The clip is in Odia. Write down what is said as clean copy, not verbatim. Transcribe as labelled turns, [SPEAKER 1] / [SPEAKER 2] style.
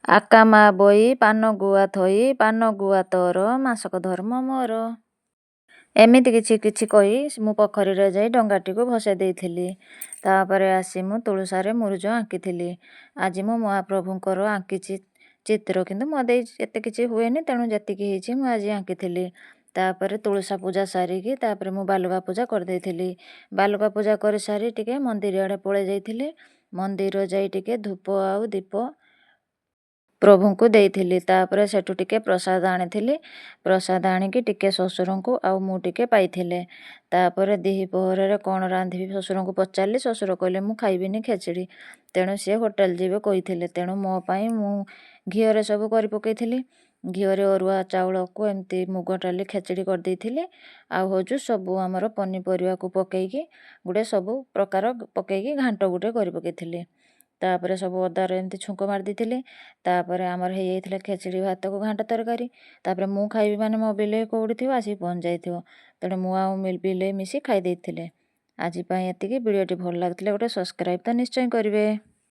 [SPEAKER 1] ଆକା ମା ବଇ ପାନ ଗୁଆ ଥୋଇ ପାନ ଗୁଆ ତୋର ମାସକ ଧର୍ମ ମୋର। ଏମିତି କିଛି କିଛି କହି ମୁଁ ପୋଖରୀରେ ଯାଇ ଡଙ୍ଗାଟିକୁ ଭସାଇ ଦେଇଥିଲି। ତାପରେ ଆସି ମୁଁ ତୁଳସାରେ ମୁରୁଜ ଆଙ୍କିଥିଲି। ଆଜି ମୁଁ ମହାପ୍ରଭୁଙ୍କର ଆଙ୍କିଛି ଚିତ୍ର, କିନ୍ତୁ ମୋ ଦେଇ ଏତେ କିଛି ହୁଏନି, ତେଣୁ ଯେତିକି ହେଇଛି ମୁଁ ଆଜି ଆଙ୍କିଥିଲି। ତାପରେ ତୁଳସା ପୂଜା ସାରିକି ତାପରେ ମୁଁ ବାଲୁକା ପୂଜା କରିଦେଇଥିଲି। ବାଲୁକା ପୂଜା କରିସାରି ଟିକେ ମନ୍ଦିର ଆଡ଼େ ପଳେଇ ଯାଇଥିଲି। ମନ୍ଦିର ଯାଇ ଟିକେ ଧୂପ ଆଉ ଦୀପ ପ୍ରଭୁଙ୍କୁ ଦେଇଥିଲି। ତାପରେ ସେଠୁ ଟିକେ ପ୍ରସାଦ ଆଣିଥିଲି। ପ୍ରସାଦ ଆଣିକି ଟିକେ ଶ୍ୱଶୁରଙ୍କୁ ଆଉ ମୁଁ ଟିକେ ପାଇଥିଲେ। ତାପରେ ଦ୍ୱିପହରରେ କ'ଣ ରାନ୍ଧିବି ଶ୍ୱଶୁରଙ୍କୁ ପଚାରିଲି। ଶ୍ୱଶୁର କହିଲେ ମୁଁ ଖାଇବିନି ଖେଚେଡ଼ି, ତେଣୁ ସିଏ ହୋଟେଲ ଯିବେ କହିଥିଲେ। ତେଣୁ ମୋ ପାଇଁ ମୁଁ ଘିଅରେ ସବୁ କରି ପକେଇଥିଲି। ଘିଅରେ ଅରୁଆ ଚାଉଳକୁ ଏମିତି ମୁଗ ଡାଲି ଖେଚେଡ଼ି କରିଦେଇଥିଲି। ଆଉ ହେଉଛି ସବୁ ଆମର ପନିପରିବାକୁ ପକେଇକି ଗୋଟେ ସବୁ ପ୍ରକାର ପକେଇକି ଘାଣ୍ଟ ଗୋଟେ କରି ପକେଇଥିଲି। ତାପରେ ସବୁ ଅଦାରେ ଏମିତି ଛୁଙ୍କ ମାରି ଦେଇଥିଲି। ତାପରେ ଆମର ହେଇଯାଇଥିଲା ଖେଚେଡ଼ି ଭାତକୁ ଘାଣ୍ଟ ତରକାରୀ। ତାପରେ ମୁଁ ଖାଇବି ମାନେ ମୋ ବିଲେଇ କେଉଁଠି ଥିବ ଆସିକି ପହଞ୍ଚି ଯାଇଥିବ, ତେଣୁ ମୁଁ ଆଉ ବିଲେଇ ମିଶି ଖାଇ ଦେଇଥିଲେ। ଆଜି ପାଇଁ ଏତିକି। ଭିଡ଼ିଓଟି ଭଲ ଲାଗିଥିଲେ ଗୋଟେ ସବସ୍କ୍ରାଇବ୍ ତ ନିଶ୍ଚୟ କରିବେ।